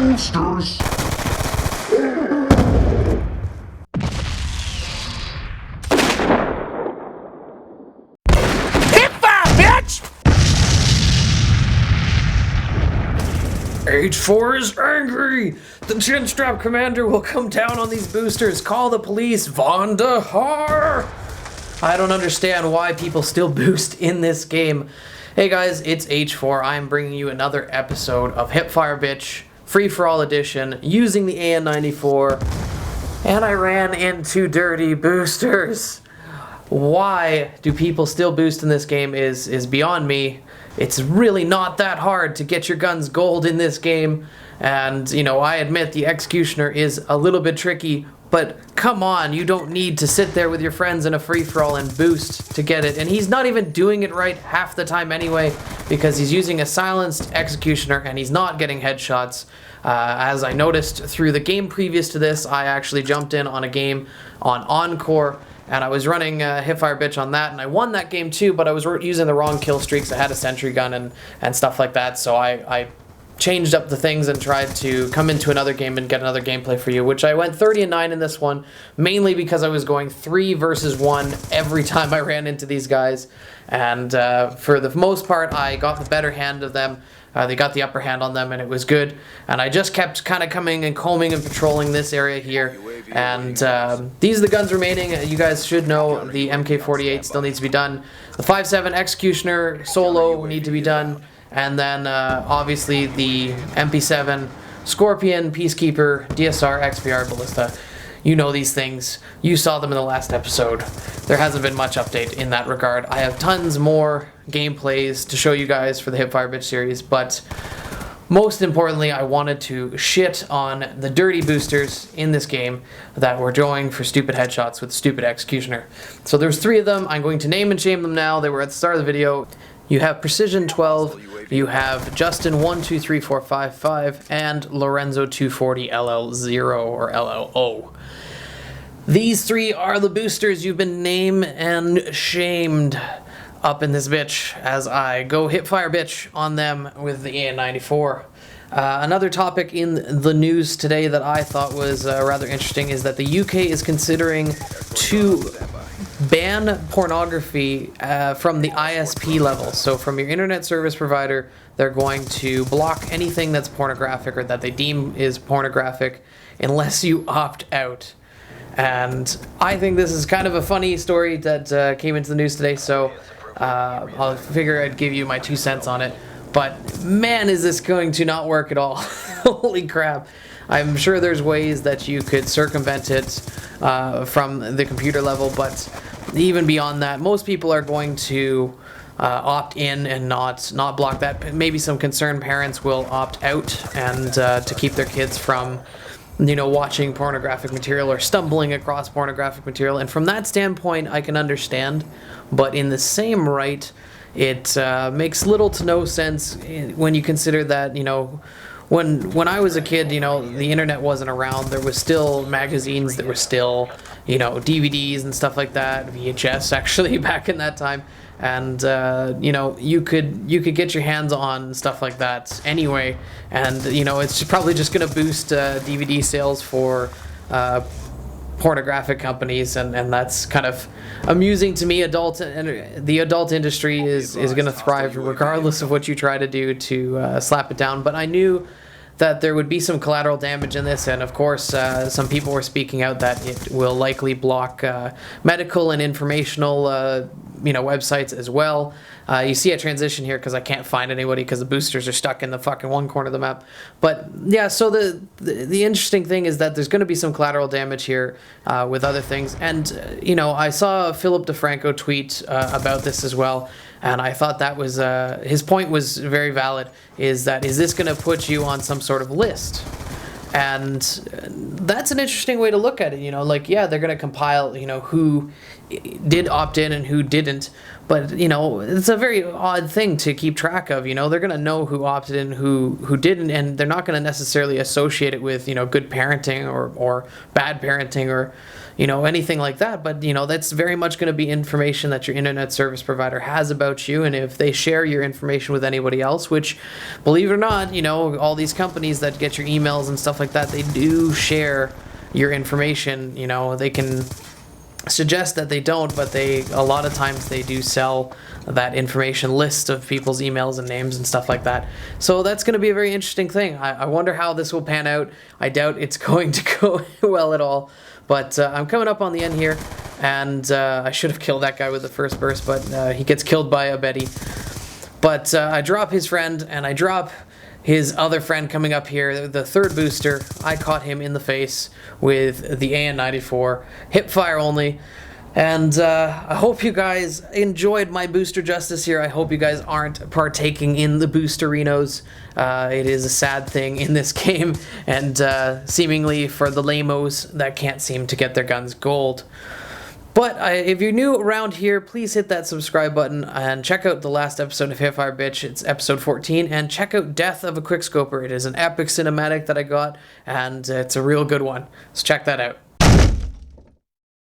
boosters. Hipfire, bitch! H4 is angry! The chin-strap commander will come down on these boosters. Call the police, Von der Haar! I don't understand why people still boost in this game. Hey guys, it's H4. I'm bringing you another episode of Hipfire BITCH, free-for-all edition, using the AN94, and I ran into dirty boosters. Why do people still boost in this game is beyond me. It's really not that hard to get your guns gold in this game, and you know, I admit the Executioner is a little bit tricky, but come on, you don't need to sit there with your friends in a free-for-all and boost to get it. And he's not even doing it right half the time anyway, because he's using a silenced Executioner and he's not getting headshots. As I noticed through the game previous to this, I actually jumped in on a game on Encore, and I was running Hipfire BITCH on that, and I won that game too, but I was using the wrong kill streaks. I had a sentry gun and stuff like that, so I changed up the things and tried to come into another game and get another gameplay for you, which I went 30-9 in this one, mainly because I was going 3 versus 1 every time I ran into these guys, and for the most part I got the better hand of them. They got the upper hand on them and it was good, and I just kept kind of coming and combing and patrolling this area here, and these are the guns remaining. You guys should know the MK48 still needs to be done, the 5.7 Executioner solo need to be done, and then obviously the MP7, Scorpion, Peacekeeper, DSR, XPR, Ballista. You know these things. You saw them in the last episode. There hasn't been much update in that regard. I have tons more gameplays to show you guys for the Hipfire BITCH series, but most importantly, I wanted to shit on the dirty boosters in this game that were going for stupid headshots with stupid Executioner. So there's 3 of them. I'm going to name and shame them now. They were at the start of the video. You have Precision 12, you have Justin 123455, and Lorenzo 240 LL0 or LLO. These 3 are the boosters you've been named and shamed up in this bitch as I go Hipfire BITCH on them with the AN94. Another topic in the news today that I thought was rather interesting is that the UK is considering to ban pornography from the ISP level. So from your internet service provider, they're going to block anything that's pornographic or that they deem is pornographic unless you opt out. And I think this is kind of a funny story that came into the news today, so I'll figure I'd give you my 2 cents on it. But man, is this going to not work at all. Holy crap. I'm sure there's ways that you could circumvent it from the computer level, but even beyond that, most people are going to opt in and not block that. Maybe some concerned parents will opt out and to keep their kids from, you know, watching pornographic material or stumbling across pornographic material. And from that standpoint, I can understand, but in the same right, it makes little to no sense when you consider that, you know, when I was a kid, you know, the internet wasn't around. There was still magazines, there were still, you know, DVDs and stuff like that, VHS actually back in that time, and you know, you could get your hands on stuff like that anyway, and you know, it's probably just going to boost DVD sales for pornographic companies, and that's kind of amusing to me. The adult industry is going to thrive regardless of what you try to do to slap it down. But I knew that there would be some collateral damage in this, and of course some people were speaking out that it will likely block medical and informational you know, websites as well. You see a transition here because I can't find anybody because the boosters are stuck in the fucking one corner of the map. But yeah, so the interesting thing is that there's going to be some collateral damage here with other things. And you know, I saw Philip DeFranco tweet about this as well, and I thought that was his point was very valid. Is this going to put you on some sort of list? And that's an interesting way to look at it, you know, like, yeah, they're going to compile, you know, who did opt in and who didn't, But, you know, it's a very odd thing to keep track of. You know, they're going to know who opted in, who didn't, and they're not going to necessarily associate it with, you know, good parenting or bad parenting or, you know, anything like that. But, you know, that's very much going to be information that your internet service provider has about you. And if they share your information with anybody else, which, believe it or not, you know, all these companies that get your emails and stuff like that, they do share your information. You know, they can suggest that they don't, but a lot of times they do sell that information list of people's emails and names and stuff like that. So that's going to be a very interesting thing. I wonder how this will pan out. I doubt it's going to go well at all. But I'm coming up on the end here, and I should have killed that guy with the first burst, but he gets killed by a Betty. But I drop his friend, and I drop his other friend coming up here, the third booster. I caught him in the face with the AN-94, hipfire only. And I hope you guys enjoyed my booster justice here. I hope you guys aren't partaking in the boosterinos. It is a sad thing in this game, and seemingly for the lamos that can't seem to get their guns gold. But if you're new around here, please hit that subscribe button and check out the last episode of Hipfire BITCH. It's episode 14, and check out Death of a Quickscoper. It is an epic cinematic that I got, and it's a real good one. So check that out.